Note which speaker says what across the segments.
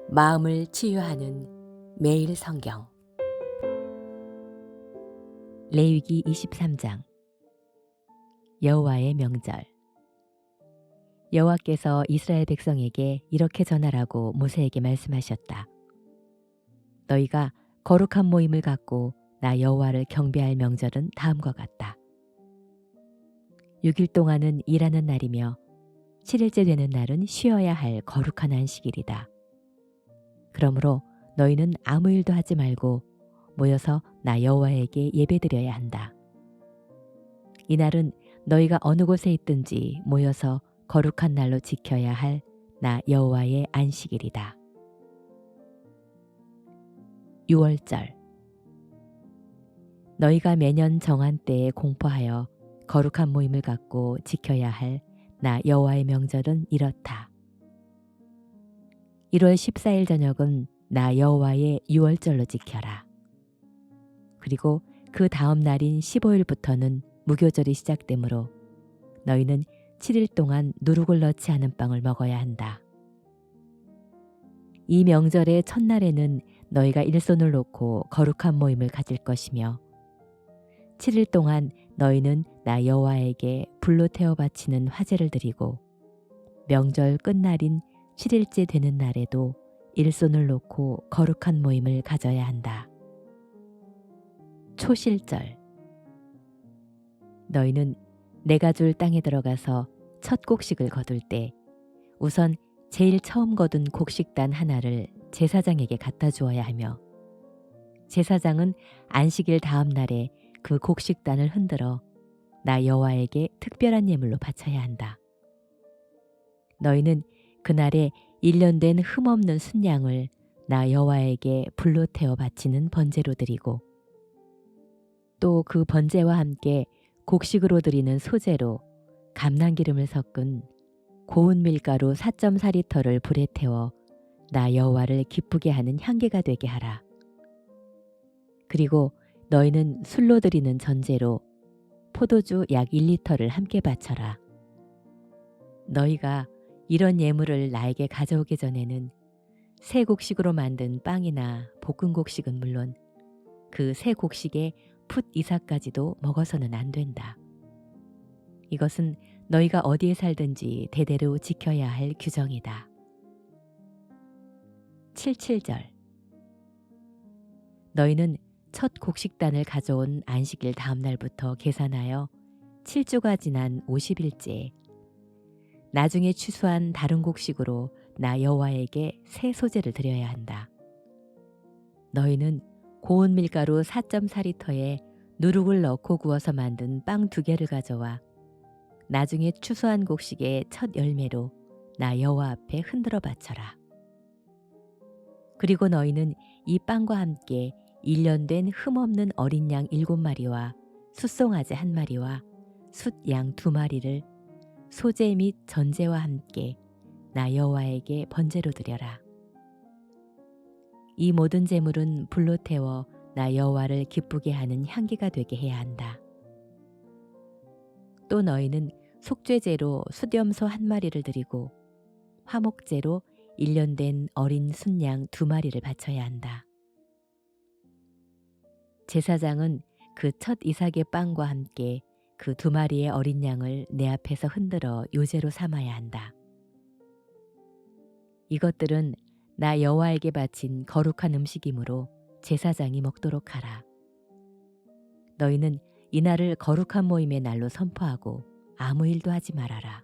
Speaker 1: 마음을 치유하는 매일 성경.
Speaker 2: 레위기 23장. 여호와의 명절. 여호와께서 이스라엘 백성에게 이렇게 전하라고 모세에게 말씀하셨다. 너희가 거룩한 모임을 갖고 나 여호와를 경배할 명절은 다음과 같다. 6일 동안은 일하는 날이며 7일째 되는 날은 쉬어야 할 거룩한 안식일이다. 그러므로 너희는 아무 일도 하지 말고 모여서 나 여호와에게 예배드려야 한다. 이날은 너희가 어느 곳에 있든지 모여서 거룩한 날로 지켜야 할 나 여호와의 안식일이다. 6월절. 너희가 매년 정한 때에 공포하여 거룩한 모임을 갖고 지켜야 할 나 여호와의 명절은 이렇다. 1월 14일 저녁은 나 여호와의 6월절로 지켜라. 그리고 그 다음 날인 15일부터는 무교절이 시작되므로 너희는 7일 동안 누룩을 넣지 않은 빵을 먹어야 한다. 이 명절의 첫날에는 너희가 일손을 놓고 거룩한 모임을 가질 것이며 7일 동안 너희는 나 여호와에게 불로 태워 바치는 화제를 드리고 명절 끝날인 7일째 되는 날에도 일손을 놓고 거룩한 모임을 가져야 한다. 초실절. 너희는 내가 줄 땅에 들어가서 첫 곡식을 거둘 때 우선 제일 처음 거둔 곡식단 하나를 제사장에게 갖다 주어야 하며 제사장은 안식일 다음 날에 그 곡식단을 흔들어 나 여호와에게 특별한 예물로 바쳐야 한다. 너희는 그날에 1년 된 흠없는 순양을 나 여호와에게 불로 태워 바치는 번제로 드리고 또 그 번제와 함께 곡식으로 드리는 소제로 감람기름을 섞은 고운 밀가루 4.4리터를 불에 태워 나 여호와를 기쁘게 하는 향기가 되게 하라. 그리고 너희는 술로 드리는 전제로 포도주 약 1리터를 함께 바쳐라. 너희가 이런 예물을 나에게 가져오기 전에는 새 곡식으로 만든 빵이나 볶은 곡식은 물론 그 새 곡식의 풋 이삭까지도 먹어서는 안 된다. 이것은 너희가 어디에 살든지 대대로 지켜야 할 규정이다. 77절. 너희는 첫 곡식단을 가져온 안식일 다음 날부터 계산하여 7주가 지난 50일째에 나중에 취수한 다른 곡식으로 나 여호와에게 새 소제를 드려야 한다. 너희는 고운 밀가루 4.4리터에 누룩을 넣고 구워서 만든 빵 2개를 가져와 나중에 추수한 곡식의 첫 열매로 나 여호와 앞에 흔들어 바쳐라. 그리고 너희는 이 빵과 함께 1년 된 흠없는 어린 양 7마리와 숫송아지 1마리와 숫양 2마리를 소제 및 전제와 함께 나 여호와에게 번제로 드려라. 이 모든 제물은 불로 태워 나 여호와를 기쁘게 하는 향기가 되게 해야 한다. 또 너희는 속죄제로 숫염소 1마리를 드리고 화목제로 1년 된 어린 순양 2마리를 바쳐야 한다. 제사장은 그 첫 이삭의 빵과 함께 그 2마리의 어린 양을 내 앞에서 흔들어 요제로 삼아야 한다. 이것들은 나 여호와에게 바친 거룩한 음식이므로 제사장이 먹도록 하라. 너희는 이날을 거룩한 모임의 날로 선포하고 아무 일도 하지 말아라.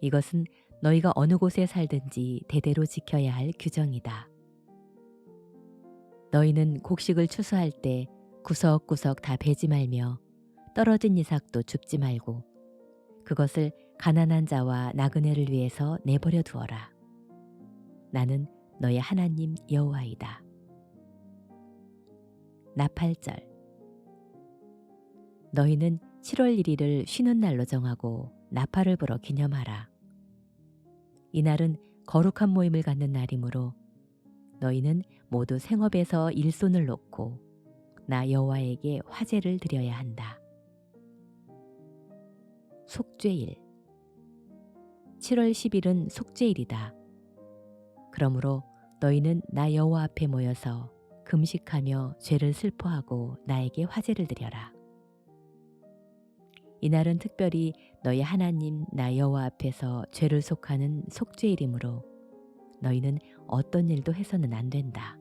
Speaker 2: 이것은 너희가 어느 곳에 살든지 대대로 지켜야 할 규정이다. 너희는 곡식을 추수할 때 구석구석 다 베지 말며 떨어진 이삭도 줍지 말고 그것을 가난한 자와 나그네를 위해서 내버려 두어라. 나는 너의 하나님 여호와이다. 나팔절. 너희는 7월 1일을 쉬는 날로 정하고 나팔을 불어 기념하라. 이날은 거룩한 모임을 갖는 날이므로 너희는 모두 생업에서 일손을 놓고 나 여호와에게 화제를 드려야 한다. 속죄일. 7월 10일은 속죄일이다. 그러므로 너희는 나 여호와 앞에 모여서 금식하며 죄를 슬퍼하고 나에게 화제를 드려라. 이날은 특별히 너희 하나님 나 여호와 앞에서 죄를 속하는 속죄일이므로 너희는 어떤 일도 해서는 안 된다.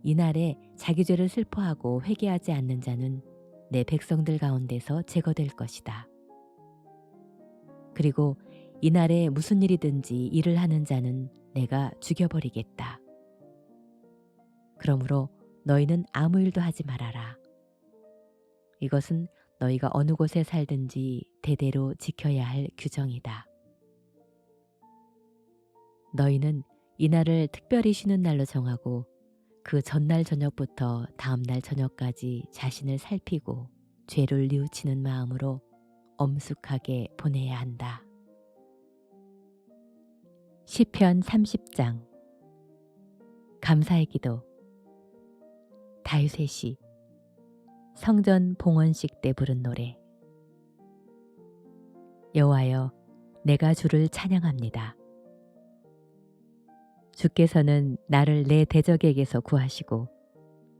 Speaker 2: 이날에 자기 죄를 슬퍼하고 회개하지 않는 자는 내 백성들 가운데서 제거될 것이다. 그리고 이날에 무슨 일이든지 일을 하는 자는 내가 죽여버리겠다. 그러므로 너희는 아무 일도 하지 말아라. 이것은 너희가 어느 곳에 살든지 대대로 지켜야 할 규정이다. 너희는 이날을 특별히 쉬는 날로 정하고 그 전날 저녁부터 다음 날 저녁까지 자신을 살피고 죄를 뉘우치는 마음으로 엄숙하게 보내야 한다. 시편 30장. 감사의 기도. 다윗의 시. 성전 봉헌식 때 부른 노래. 여호와여, 내가 주를 찬양합니다. 주께서는 나를 내 대적에게서 구하시고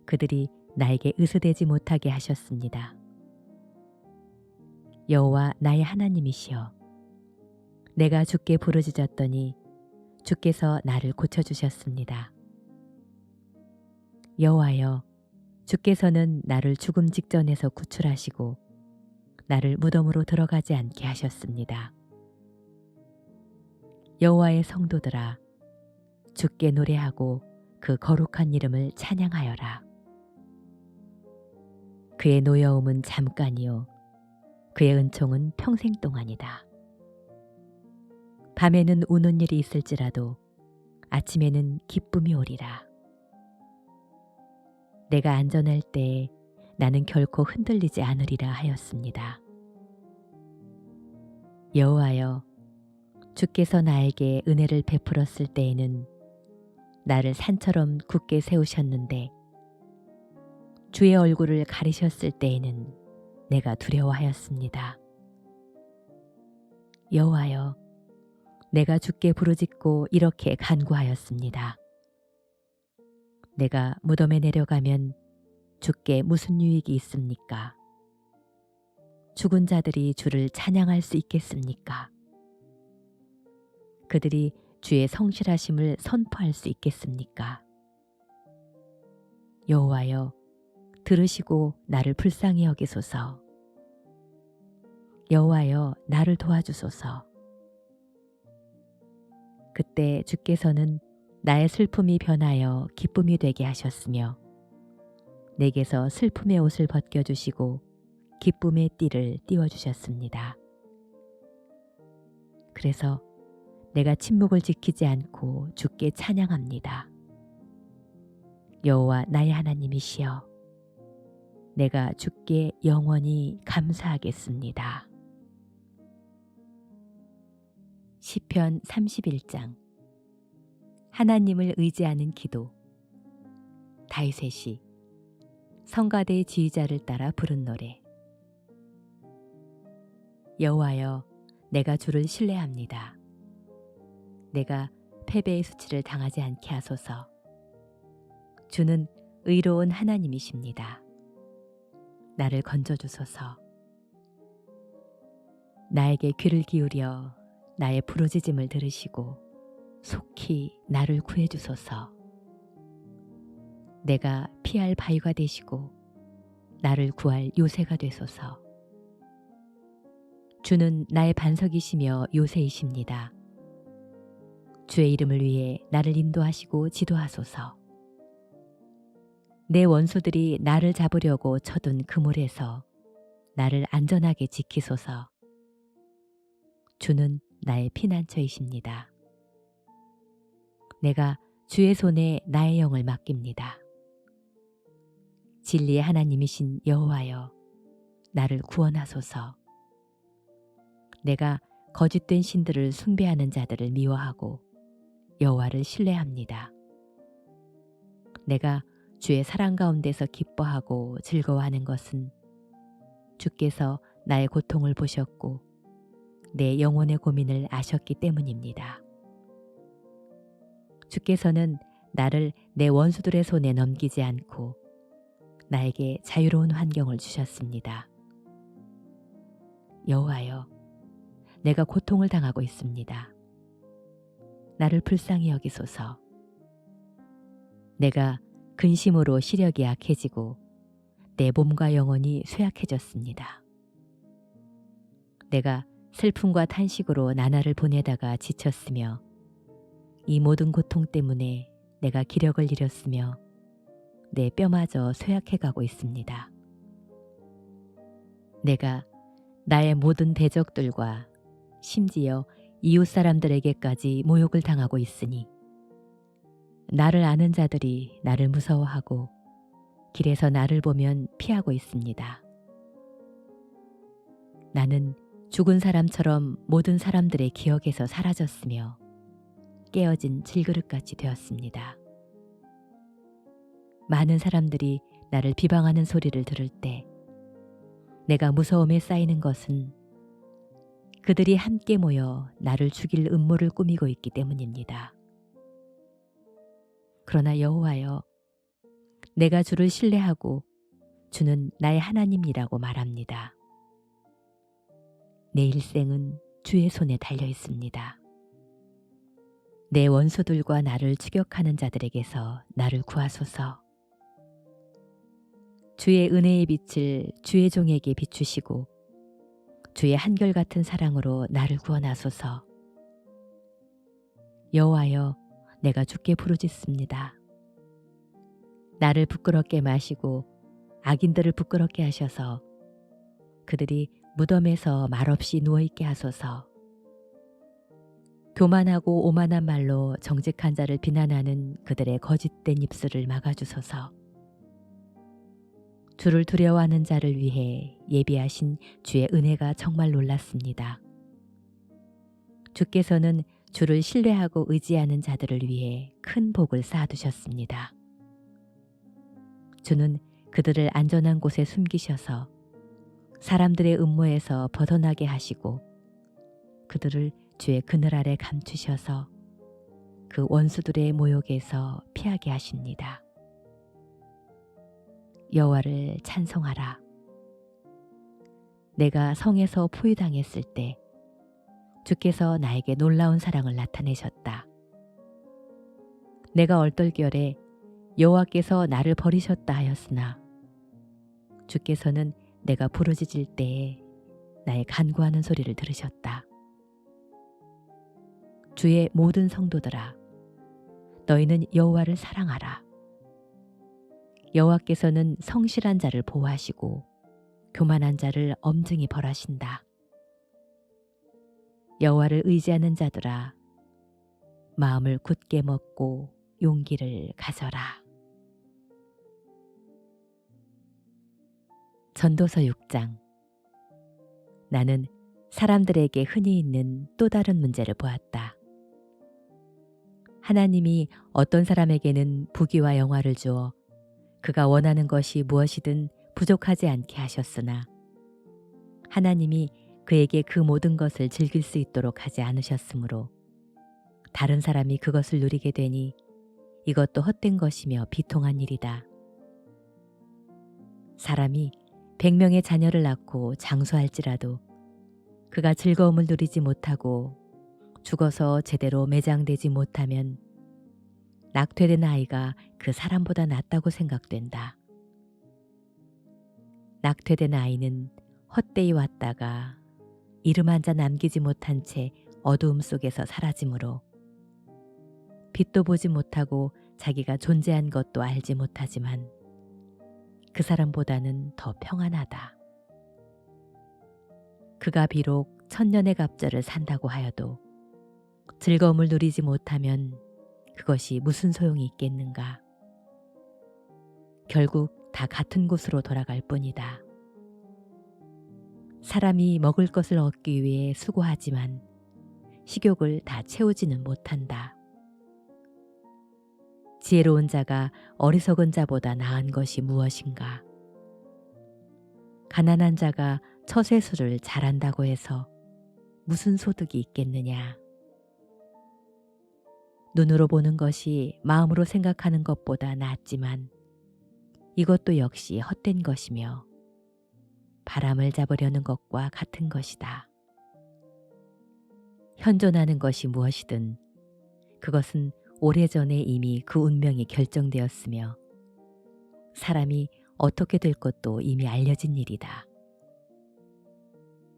Speaker 2: 그들이 나에게 으스대지 못하게 하셨습니다. 여호와 나의 하나님이시여, 내가 주께 부르짖었더니 주께서 나를 고쳐주셨습니다. 여호와여, 주께서는 나를 죽음 직전에서 구출하시고 나를 무덤으로 들어가지 않게 하셨습니다. 여호와의 성도들아, 주께 노래하고 그 거룩한 이름을 찬양하여라. 그의 노여움은 잠깐이요 그의 은총은 평생 동안이다. 밤에는 우는 일이 있을지라도 아침에는 기쁨이 오리라. 내가 안전할 때에 나는 결코 흔들리지 않으리라 하였습니다. 여호와여, 주께서 나에게 은혜를 베풀었을 때에는 나를 산처럼 굳게 세우셨는데 주의 얼굴을 가리셨을 때에는 내가 두려워하였습니다. 여호와여, 내가 주께 부르짖고 이렇게 간구하였습니다. 내가 무덤에 내려가면 주께 무슨 유익이 있습니까? 죽은 자들이 주를 찬양할 수 있겠습니까? 그들이 주의 성실하심을 선포할 수 있겠습니까? 여호와여, 들으시고 나를 불쌍히 여기소서. 여호와여, 나를 도와주소서. 그때 주께서는 나의 슬픔이 변하여 기쁨이 되게 하셨으며 내게서 슬픔의 옷을 벗겨주시고 기쁨의 띠를 띄워주셨습니다. 그래서 내가 침묵을 지키지 않고 주께 찬양합니다. 여호와 나의 하나님이시여, 내가 주께 영원히 감사하겠습니다. 시편 31장. 하나님을 의지하는 기도. 다윗의 시. 성가대 지휘자를 따라 부른 노래. 여호와여, 내가 주를 신뢰합니다. 내가 패배의 수치를 당하지 않게 하소서. 주는 의로운 하나님이십니다. 나를 건져주소서. 나에게 귀를 기울여 나의 부르짖음을 들으시고 속히 나를 구해주소서. 내가 피할 바위가 되시고 나를 구할 요새가 되소서. 주는 나의 반석이시며 요새이십니다. 주의 이름을 위해 나를 인도하시고 지도하소서. 내 원수들이 나를 잡으려고 쳐둔 그물에서 나를 안전하게 지키소서. 주는 나의 피난처이십니다. 내가 주의 손에 나의 영을 맡깁니다. 진리의 하나님이신 여호와여, 나를 구원하소서. 내가 거짓된 신들을 숭배하는 자들을 미워하고 여호와를 신뢰합니다. 내가 주의 사랑 가운데서 기뻐하고 즐거워하는 것은 주께서 나의 고통을 보셨고 내 영혼의 고민을 아셨기 때문입니다. 주께서는 나를 내 원수들의 손에 넘기지 않고 나에게 자유로운 환경을 주셨습니다. 여호와여, 내가 고통을 당하고 있습니다. 나를 불쌍히 여기소서. 내가 근심으로 시력이 약해지고 내 몸과 영혼이 쇠약해졌습니다. 내가 슬픔과 탄식으로 나날을 보내다가 지쳤으며 이 모든 고통 때문에 내가 기력을 잃었으며 내 뼈마저 쇠약해가고 있습니다. 내가 나의 모든 대적들과 심지어 이웃 사람들에게까지 모욕을 당하고 있으니 나를 아는 자들이 나를 무서워하고 길에서 나를 보면 피하고 있습니다. 나는 죽은 사람처럼 모든 사람들의 기억에서 사라졌으며 깨어진 질그릇같이 되었습니다. 많은 사람들이 나를 비방하는 소리를 들을 때 내가 무서움에 쌓이는 것은 그들이 함께 모여 나를 죽일 음모를 꾸미고 있기 때문입니다. 그러나 여호와여, 내가 주를 신뢰하고 주는 나의 하나님이라고 말합니다. 내 일생은 주의 손에 달려 있습니다. 내 원수들과 나를 추격하는 자들에게서 나를 구하소서. 주의 은혜의 빛을 주의 종에게 비추시고 주의 한결같은 사랑으로 나를 구원하소서. 여호와여, 내가 주께 부르짖습니다. 나를 부끄럽게 마시고 악인들을 부끄럽게 하셔서 그들이 무덤에서 말없이 누워있게 하소서. 교만하고 오만한 말로 정직한 자를 비난하는 그들의 거짓된 입술을 막아주소서. 주를 두려워하는 자를 위해 예비하신 주의 은혜가 정말 놀랍습니다. 주께서는 주를 신뢰하고 의지하는 자들을 위해 큰 복을 쌓아두셨습니다. 주는 그들을 안전한 곳에 숨기셔서 사람들의 음모에서 벗어나게 하시고 그들을 주의 그늘 아래 감추셔서 그 원수들의 모욕에서 피하게 하십니다. 여호와를 찬송하라. 내가 성에서 포위당했을 때 주께서 나에게 놀라운 사랑을 나타내셨다. 내가 얼떨결에 여호와께서 나를 버리셨다 하였으나 주께서는 내가 부르짖을 때에 나의 간구하는 소리를 들으셨다. 주의 모든 성도들아, 너희는 여호와를 사랑하라. 여호와께서는 성실한 자를 보호하시고 교만한 자를 엄증히 벌하신다. 여호와를 의지하는 자들아, 마음을 굳게 먹고 용기를 가져라. 전도서 6장. 나는 사람들에게 흔히 있는 또 다른 문제를 보았다. 하나님이 어떤 사람에게는 부귀와 영화를 주어 그가 원하는 것이 무엇이든 부족하지 않게 하셨으나 하나님이 그에게 그 모든 것을 즐길 수 있도록 하지 않으셨으므로 다른 사람이 그것을 누리게 되니 이것도 헛된 것이며 비통한 일이다. 사람이 100명의 자녀를 낳고 장수할지라도 그가 즐거움을 누리지 못하고 죽어서 제대로 매장되지 못하면 낙퇴된 아이가 그 사람보다 낫다고 생각된다. 낙퇴된 아이는 헛되이 왔다가 이름 한 자 남기지 못한 채 어두움 속에서 사라지므로 빛도 보지 못하고 자기가 존재한 것도 알지 못하지만 그 사람보다는 더 평안하다. 그가 비록 천년의 갑절을 산다고 하여도 즐거움을 누리지 못하면 그것이 무슨 소용이 있겠는가. 결국 다 같은 곳으로 돌아갈 뿐이다. 사람이 먹을 것을 얻기 위해 수고하지만 식욕을 다 채우지는 못한다. 지혜로운 자가 어리석은 자보다 나은 것이 무엇인가. 가난한 자가 처세술을 잘한다고 해서 무슨 소득이 있겠느냐. 눈으로 보는 것이 마음으로 생각하는 것보다 낫지만 이것도 역시 헛된 것이며 바람을 잡으려는 것과 같은 것이다. 현존하는 것이 무엇이든 그것은 오래전에 이미 그 운명이 결정되었으며 사람이 어떻게 될 것도 이미 알려진 일이다.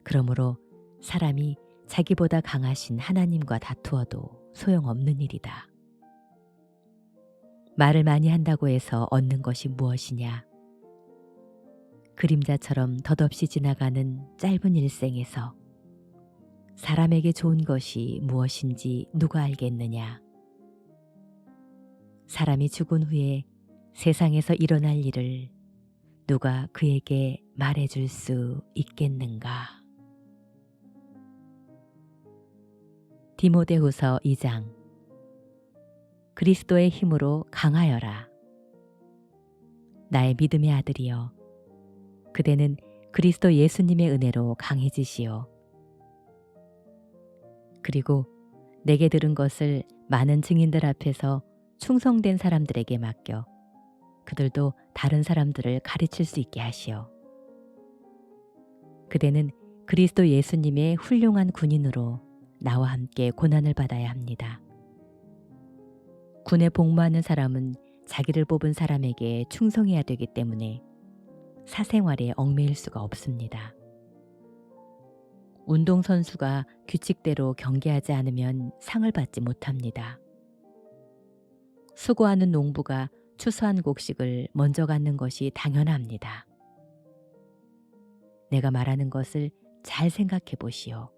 Speaker 2: 그러므로 사람이 자기보다 강하신 하나님과 다투어도 소용없는 일이다. 말을 많이 한다고 해서 얻는 것이 무엇이냐? 그림자처럼 덧없이 지나가는 짧은 일생에서 사람에게 좋은 것이 무엇인지 누가 알겠느냐? 사람이 죽은 후에 세상에서 일어날 일을 누가 그에게 말해줄 수 있겠는가? 디모데후서 2장. 그리스도의 힘으로 강하여라. 나의 믿음의 아들이여, 그대는 그리스도 예수님의 은혜로 강해지시오. 그리고 내게 들은 것을 많은 증인들 앞에서 충성된 사람들에게 맡겨 그들도 다른 사람들을 가르칠 수 있게 하시오. 그대는 그리스도 예수님의 훌륭한 군인으로 나와 함께 고난을 받아야 합니다. 군에 복무하는 사람은 자기를 뽑은 사람에게 충성해야 되기 때문에 사생활에 얽매일 수가 없습니다. 운동선수가 규칙대로 경기하지 않으면 상을 받지 못합니다. 수고하는 농부가 추수한 곡식을 먼저 갖는 것이 당연합니다. 내가 말하는 것을 잘 생각해 보시오.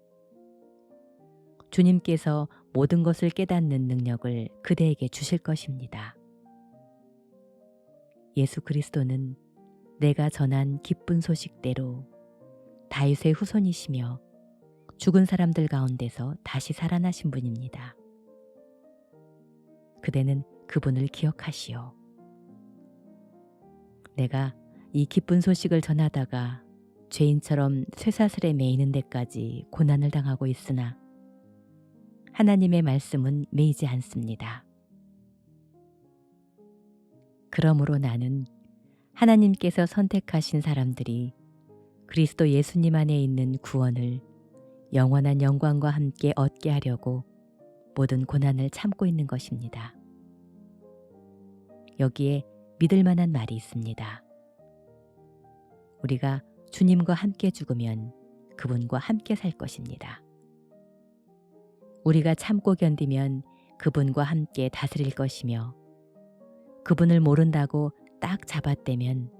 Speaker 2: 주님께서 모든 것을 깨닫는 능력을 그대에게 주실 것입니다. 예수 그리스도는 내가 전한 기쁜 소식대로 다윗의 후손이시며 죽은 사람들 가운데서 다시 살아나신 분입니다. 그대는 그분을 기억하시오. 내가 이 기쁜 소식을 전하다가 죄인처럼 쇠사슬에 매이는 데까지 고난을 당하고 있으나 하나님의 말씀은 매이지 않습니다. 그러므로 나는 하나님께서 선택하신 사람들이 그리스도 예수님 안에 있는 구원을 영원한 영광과 함께 얻게 하려고 모든 고난을 참고 있는 것입니다. 여기에 믿을 만한 말이 있습니다. 우리가 주님과 함께 죽으면 그분과 함께 살 것입니다. 우리가 참고 견디면 그분과 함께 다스릴 것이며 그분을 모른다고 딱 잡아떼면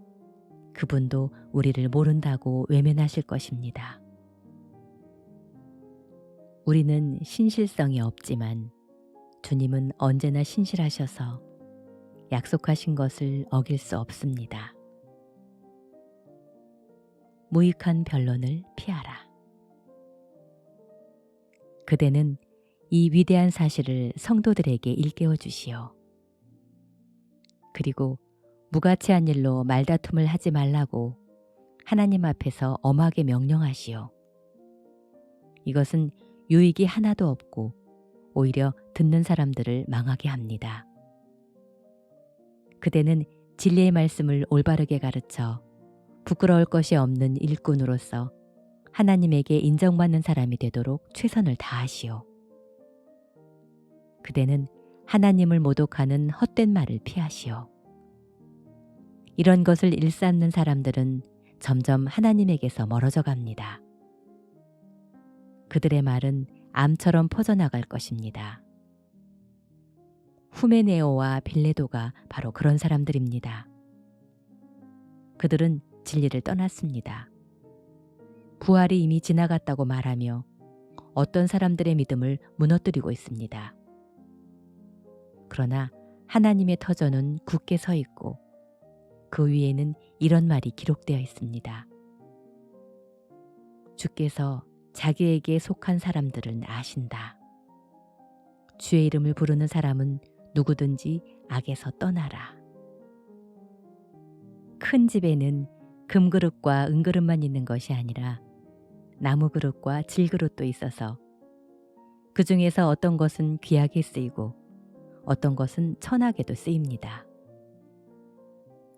Speaker 2: 그분도 우리를 모른다고 외면하실 것입니다. 우리는 신실성이 없지만 주님은 언제나 신실하셔서 약속하신 것을 어길 수 없습니다. 무익한 변론을 피하라. 그대는 이 위대한 사실을 성도들에게 일깨워 주시오. 그리고 무가치한 일로 말다툼을 하지 말라고 하나님 앞에서 엄하게 명령하시오. 이것은 유익이 하나도 없고 오히려 듣는 사람들을 망하게 합니다. 그대는 진리의 말씀을 올바르게 가르쳐 부끄러울 것이 없는 일꾼으로서 하나님에게 인정받는 사람이 되도록 최선을 다하시오. 그대는 하나님을 모독하는 헛된 말을 피하시오. 이런 것을 일삼는 사람들은 점점 하나님에게서 멀어져 갑니다. 그들의 말은 암처럼 퍼져나갈 것입니다. 후메네오와 빌레도가 바로 그런 사람들입니다. 그들은 진리를 떠났습니다. 부활이 이미 지나갔다고 말하며 어떤 사람들의 믿음을 무너뜨리고 있습니다. 그러나 하나님의 터전은 굳게 서 있고 그 위에는 이런 말이 기록되어 있습니다. 주께서 자기에게 속한 사람들은 아신다. 주의 이름을 부르는 사람은 누구든지 악에서 떠나라. 큰 집에는 금그릇과 은그릇만 있는 것이 아니라 나무그릇과 질그릇도 있어서 그 중에서 어떤 것은 귀하게 쓰이고 어떤 것은 천하게도 쓰입니다.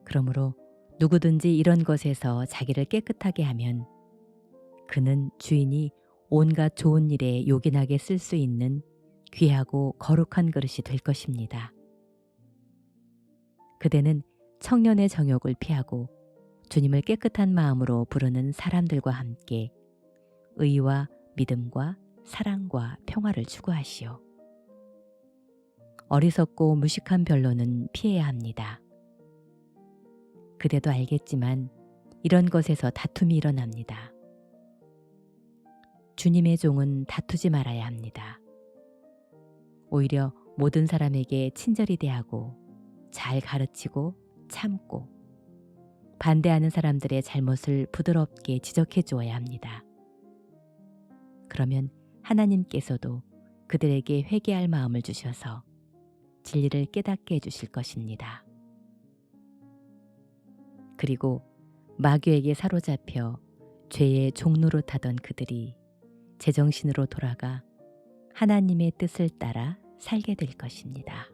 Speaker 2: 그러므로 누구든지 이런 것에서 자기를 깨끗하게 하면 그는 주인이 온갖 좋은 일에 요긴하게 쓸 수 있는 귀하고 거룩한 그릇이 될 것입니다. 그대는 청년의 정욕을 피하고 주님을 깨끗한 마음으로 부르는 사람들과 함께 의와 믿음과 사랑과 평화를 추구하시오. 어리석고 무식한 변론은 피해야 합니다. 그대도 알겠지만 이런 것에서 다툼이 일어납니다. 주님의 종은 다투지 말아야 합니다. 오히려 모든 사람에게 친절히 대하고 잘 가르치고 참고 반대하는 사람들의 잘못을 부드럽게 지적해 주어야 합니다. 그러면 하나님께서도 그들에게 회개할 마음을 주셔서 진리를 깨닫게 해주실 것입니다. 그리고 마귀에게 사로잡혀 죄의 종노릇하던 그들이 제정신으로 돌아가 하나님의 뜻을 따라 살게 될 것입니다.